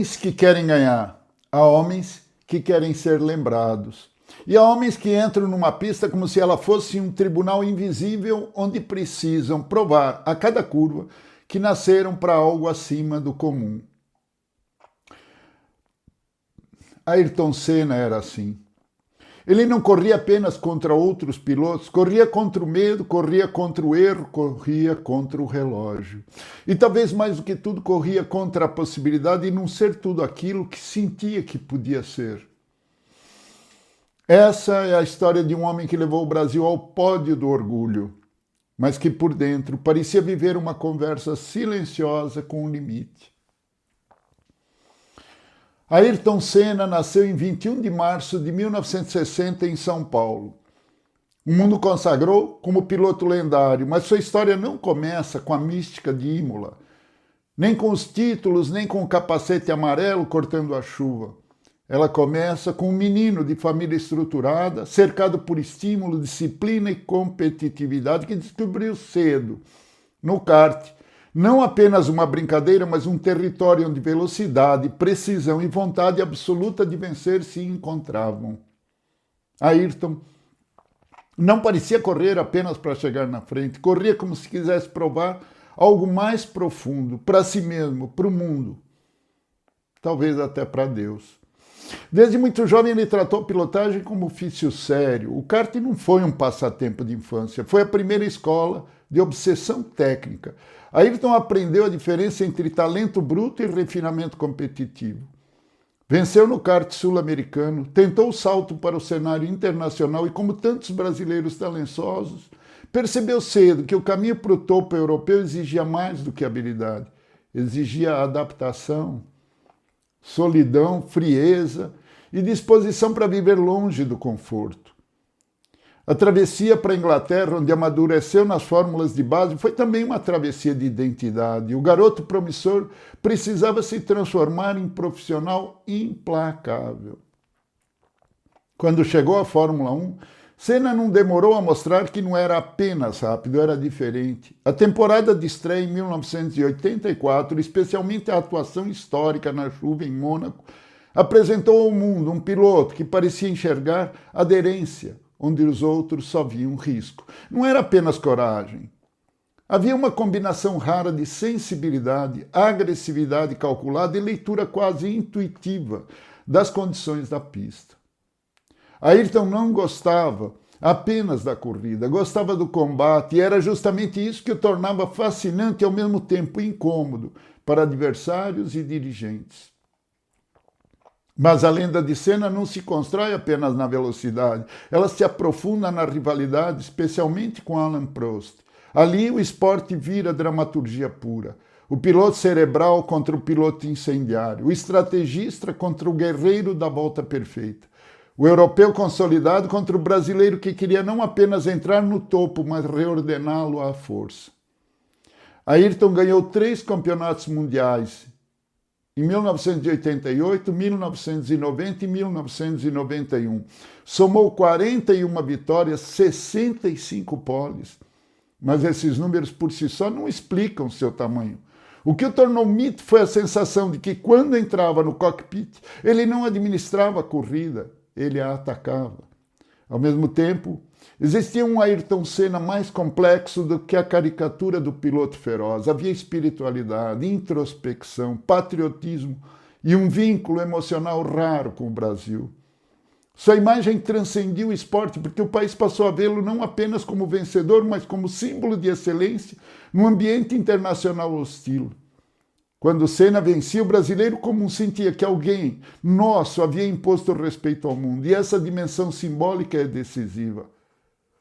homens que querem ganhar, há homens que querem ser lembrados. E há homens que entram numa pista como se ela fosse um tribunal invisível onde precisam provar a cada curva que nasceram para algo acima do comum. Ayrton Senna era assim. Ele não corria apenas contra outros pilotos, corria contra o medo, corria contra o erro, corria contra o relógio. E talvez mais do que tudo, corria contra a possibilidade de não ser tudo aquilo que sentia que podia ser. Essa é a história de um homem que levou o Brasil ao pódio do orgulho, mas que por dentro parecia viver uma conversa silenciosa com o limite. Ayrton Senna nasceu em 21 de março de 1960 em São Paulo. O mundo consagrou como piloto lendário, mas sua história não começa com a mística de Imola, nem com os títulos, nem com o capacete amarelo cortando a chuva. Ela começa com um menino de família estruturada, cercado por estímulo, disciplina e competitividade, que descobriu cedo, no kart, não apenas uma brincadeira, mas um território onde velocidade, precisão e vontade absoluta de vencer se encontravam. Ayrton não parecia correr apenas para chegar na frente, corria como se quisesse provar algo mais profundo, para si mesmo, para o mundo, talvez até para Deus. Desde muito jovem ele tratou a pilotagem como ofício sério. O kart não foi um passatempo de infância, foi a primeira escola de obsessão técnica. Ayrton aprendeu a diferença entre talento bruto e refinamento competitivo. Venceu no kart sul-americano, tentou o salto para o cenário internacional e, como tantos brasileiros talentosos, percebeu cedo que o caminho para o topo europeu exigia mais do que habilidade. Exigia adaptação, solidão, frieza e disposição para viver longe do conforto. A travessia para a Inglaterra, onde amadureceu nas fórmulas de base, foi também uma travessia de identidade. O garoto promissor precisava se transformar em profissional implacável. Quando chegou à Fórmula 1, Senna não demorou a mostrar que não era apenas rápido, era diferente. A temporada de estreia em 1984, especialmente a atuação histórica na chuva em Mônaco, apresentou ao mundo um piloto que parecia enxergar aderência, onde os outros só viam risco. Não era apenas coragem. Havia uma combinação rara de sensibilidade, agressividade calculada e leitura quase intuitiva das condições da pista. Ayrton não gostava apenas da corrida, gostava do combate, e era justamente isso que o tornava fascinante e ao mesmo tempo incômodo para adversários e dirigentes. Mas a lenda de Senna não se constrói apenas na velocidade, ela se aprofunda na rivalidade, especialmente com Alain Prost. Ali o esporte vira dramaturgia pura. O piloto cerebral contra o piloto incendiário, o estrategista contra o guerreiro da volta perfeita. O europeu consolidado contra o brasileiro que queria não apenas entrar no topo, mas reordená-lo à força. Ayrton ganhou 3 campeonatos mundiais, em 1988, 1990 e 1991. Somou 41 vitórias, 65 poles. Mas esses números por si só não explicam seu tamanho. O que o tornou mito foi a sensação de que, quando entrava no cockpit, ele não administrava a corrida, ele a atacava. Ao mesmo tempo, existia um Ayrton Senna mais complexo do que a caricatura do piloto feroz. Havia espiritualidade, introspecção, patriotismo e um vínculo emocional raro com o Brasil. Sua imagem transcendia o esporte porque o país passou a vê-lo não apenas como vencedor, mas como símbolo de excelência num ambiente internacional hostil. Quando Senna vencia, o brasileiro comum sentia que alguém nosso havia imposto respeito ao mundo, e essa dimensão simbólica é decisiva.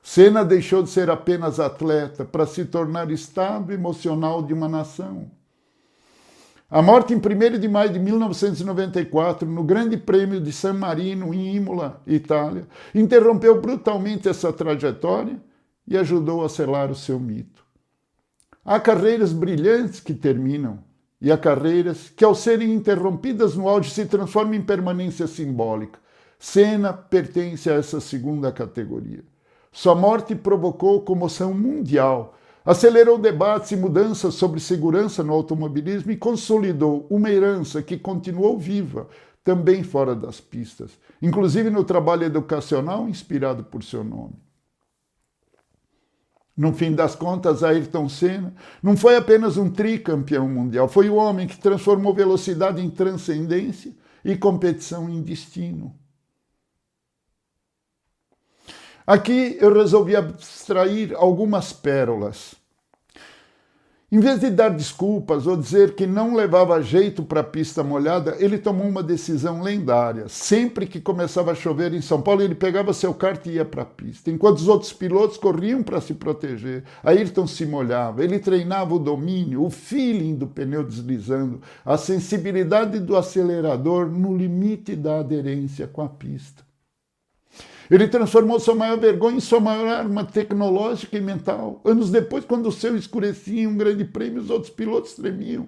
Senna deixou de ser apenas atleta para se tornar estado emocional de uma nação. A morte em 1º de maio de 1994, no Grande Prêmio de San Marino, em Imola, Itália, interrompeu brutalmente essa trajetória e ajudou a selar o seu mito. Há carreiras brilhantes que terminam, e há carreiras que, ao serem interrompidas no auge, se transformam em permanência simbólica. Senna pertence a essa segunda categoria. Sua morte provocou comoção mundial. Acelerou debates e mudanças sobre segurança no automobilismo e consolidou uma herança que continuou viva, também fora das pistas, inclusive no trabalho educacional inspirado por seu nome. No fim das contas, Ayrton Senna não foi apenas um tricampeão mundial, foi o homem que transformou velocidade em transcendência e competição em destino. Aqui eu resolvi abstrair algumas pérolas. Em vez de dar desculpas ou dizer que não levava jeito para a pista molhada, ele tomou uma decisão lendária. Sempre que começava a chover em São Paulo, ele pegava seu kart e ia para a pista. Enquanto os outros pilotos corriam para se proteger, Ayrton se molhava. Ele treinava o domínio, o feeling do pneu deslizando, a sensibilidade do acelerador no limite da aderência com a pista. Ele transformou sua maior vergonha em sua maior arma tecnológica e mental. Anos depois, quando o céu escurecia em um grande prêmio, os outros pilotos tremiam.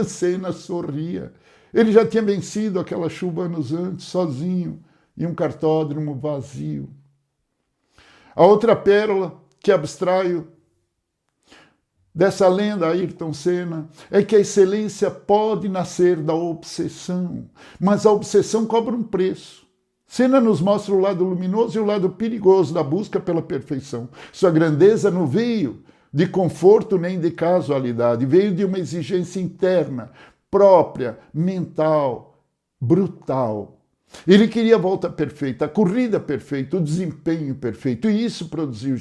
Senna sorria. Ele já tinha vencido aquela chuva anos antes, sozinho, em um kartódromo vazio. A outra pérola que abstraio dessa lenda Ayrton Senna é que a excelência pode nascer da obsessão, mas a obsessão cobra um preço. Senna nos mostra o lado luminoso e o lado perigoso da busca pela perfeição. Sua grandeza não veio de conforto nem de casualidade, veio de uma exigência interna, própria, mental, brutal. Ele queria a volta perfeita, a corrida perfeita, o desempenho perfeito, e isso produziu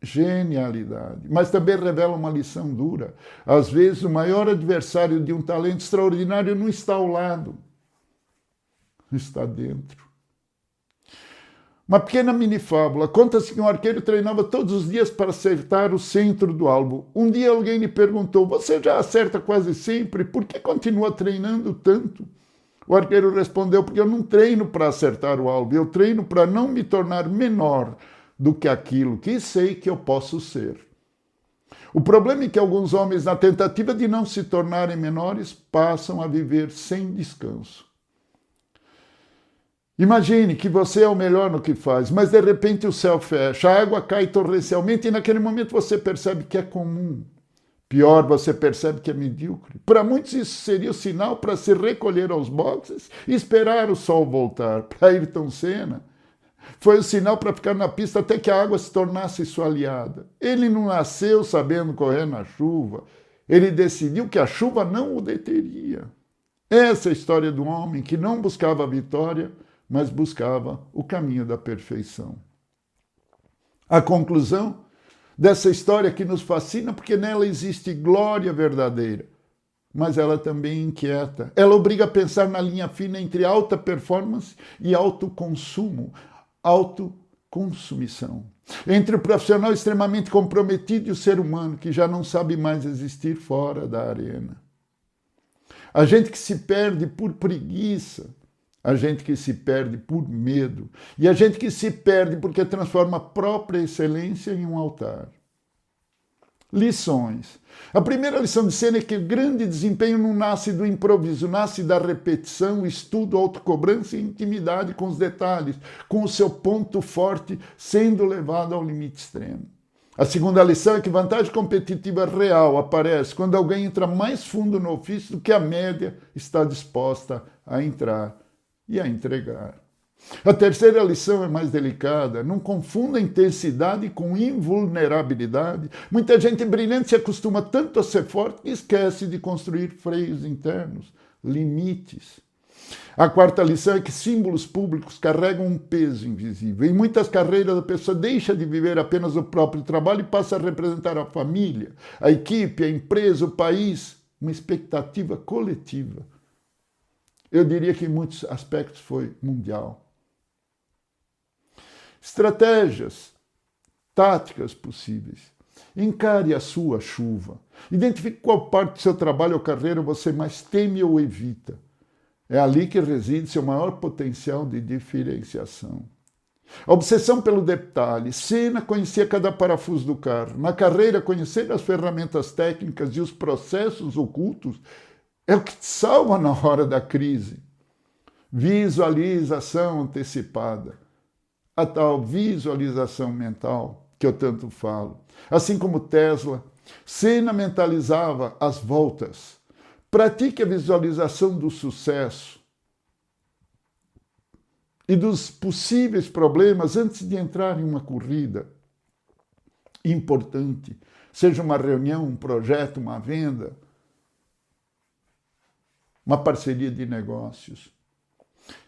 genialidade. Mas também revela uma lição dura. Às vezes, o maior adversário de um talento extraordinário não está ao lado, está dentro. Uma pequena mini-fábula. Conta-se que um arqueiro treinava todos os dias para acertar o centro do alvo. Um dia alguém lhe perguntou: "Você já acerta quase sempre, por que continua treinando tanto?" O arqueiro respondeu: "Porque eu não treino para acertar o alvo, eu treino para não me tornar menor do que aquilo que sei que eu posso ser." O problema é que alguns homens, na tentativa de não se tornarem menores, passam a viver sem descanso. Imagine que você é o melhor no que faz, mas de repente o céu fecha, a água cai torrencialmente e naquele momento você percebe que é comum. Pior, você percebe que é medíocre. Para muitos isso seria o sinal para se recolher aos boxes e esperar o sol voltar. Para Ayrton Senna, foi o sinal para ficar na pista até que a água se tornasse sua aliada. Ele não nasceu sabendo correr na chuva. Ele decidiu que a chuva não o deteria. Essa é a história do homem que não buscava a vitória, mas buscava o caminho da perfeição. A conclusão dessa história que nos fascina porque nela existe glória verdadeira, mas ela também inquieta. Ela obriga a pensar na linha fina entre alta performance e autoconsumo, autoconsumição. Entre o profissional extremamente comprometido e o ser humano que já não sabe mais existir fora da arena. A gente que se perde por preguiça, a gente que se perde por medo e a gente que se perde porque transforma a própria excelência em um altar. Lições. A primeira lição de Senna é que o grande desempenho não nasce do improviso, nasce da repetição, estudo, autocobrança e intimidade com os detalhes, com o seu ponto forte sendo levado ao limite extremo. A segunda lição é que vantagem competitiva real aparece quando alguém entra mais fundo no ofício do que a média está disposta a entrar e a entregar. A terceira lição é mais delicada. Não confunda intensidade com invulnerabilidade. Muita gente brilhante se acostuma tanto a ser forte que esquece de construir freios internos, limites. A quarta lição é que símbolos públicos carregam um peso invisível. Em muitas carreiras, a pessoa deixa de viver apenas o próprio trabalho e passa a representar a família, a equipe, a empresa, o país, uma expectativa coletiva. Eu diria que em muitos aspectos foi mundial. Estratégias, táticas possíveis. Encare a sua chuva. Identifique qual parte do seu trabalho ou carreira você mais teme ou evita. É ali que reside seu maior potencial de diferenciação. A obsessão pelo detalhe. Senna conhecia cada parafuso do carro. Na carreira, conhecer as ferramentas técnicas e os processos ocultos é o que te salva na hora da crise. Visualização antecipada. A tal visualização mental que eu tanto falo. Assim como Tesla, Senna mentalizava as voltas. Pratique a visualização do sucesso e dos possíveis problemas antes de entrar em uma corrida importante, seja uma reunião, um projeto, uma venda, uma parceria de negócios.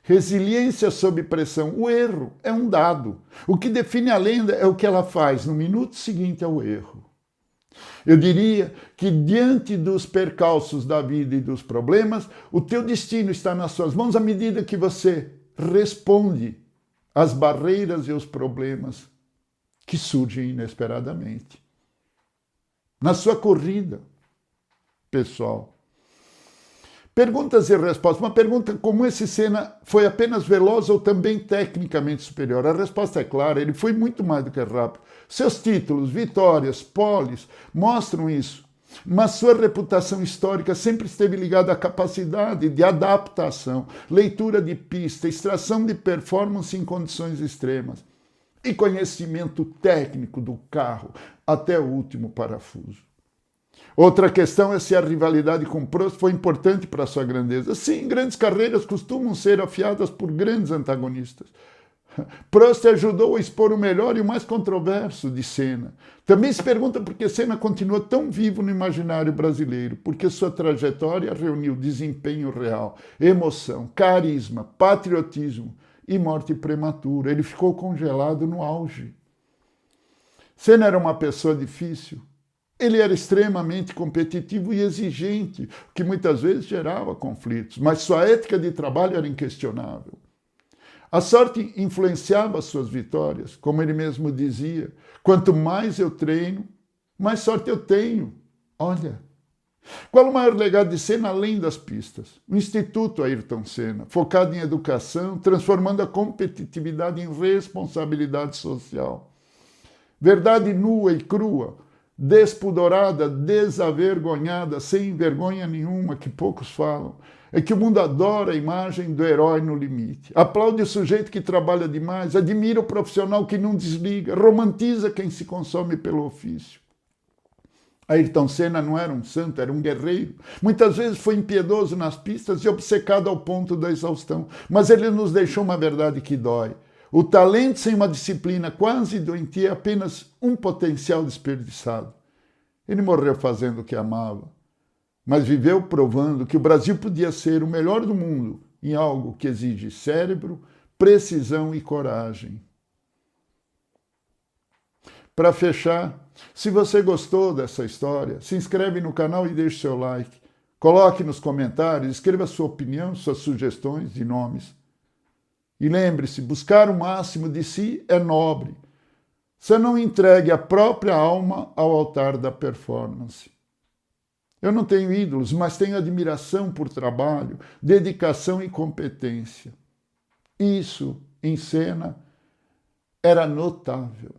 Resiliência sob pressão. O erro é um dado. O que define a lenda é o que ela faz no minuto seguinte ao erro. Eu diria que diante dos percalços da vida e dos problemas, o teu destino está nas suas mãos à medida que você responde às barreiras e aos problemas que surgem inesperadamente. Na sua corrida, pessoal. Perguntas e respostas. Uma pergunta como esse Senna foi apenas veloz ou também tecnicamente superior? A resposta é clara, ele foi muito mais do que rápido. Seus títulos, vitórias, poles, mostram isso. Mas sua reputação histórica sempre esteve ligada à capacidade de adaptação, leitura de pista, extração de performance em condições extremas e conhecimento técnico do carro até o último parafuso. Outra questão é se a rivalidade com Prost foi importante para a sua grandeza. Sim, grandes carreiras costumam ser afiadas por grandes antagonistas. Prost ajudou a expor o melhor e o mais controverso de Senna. Também se pergunta por que Senna continua tão vivo no imaginário brasileiro, porque sua trajetória reuniu desempenho real, emoção, carisma, patriotismo e morte prematura. Ele ficou congelado no auge. Senna era uma pessoa difícil. Ele era extremamente competitivo e exigente, o que muitas vezes gerava conflitos, mas sua ética de trabalho era inquestionável. A sorte influenciava as suas vitórias, como ele mesmo dizia. Quanto mais eu treino, mais sorte eu tenho. Olha, qual o maior legado de Senna além das pistas? O Instituto Ayrton Senna, focado em educação, transformando a competitividade em responsabilidade social. Verdade nua e crua, despudorada, desavergonhada, sem vergonha nenhuma, que poucos falam, é que o mundo adora a imagem do herói no limite. Aplaude o sujeito que trabalha demais, admira o profissional que não desliga, romantiza quem se consome pelo ofício. Ayrton Senna não era um santo, era um guerreiro. Muitas vezes foi impiedoso nas pistas e obcecado ao ponto da exaustão, mas ele nos deixou uma verdade que dói. O talento sem uma disciplina quase doentia é apenas um potencial desperdiçado. Ele morreu fazendo o que amava, mas viveu provando que o Brasil podia ser o melhor do mundo em algo que exige cérebro, precisão e coragem. Para fechar, se você gostou dessa história, se inscreve no canal e deixe seu like. Coloque nos comentários, escreva sua opinião, suas sugestões de nomes. E lembre-se, buscar o máximo de si é nobre. Você não entregue a própria alma ao altar da performance. Eu não tenho ídolos, mas tenho admiração por trabalho, dedicação e competência. Isso, em Senna, era notável.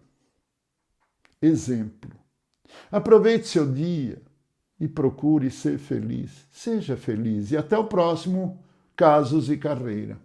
Exemplo. Aproveite seu dia e procure ser feliz. Seja feliz. E até o próximo Casos e Carreira.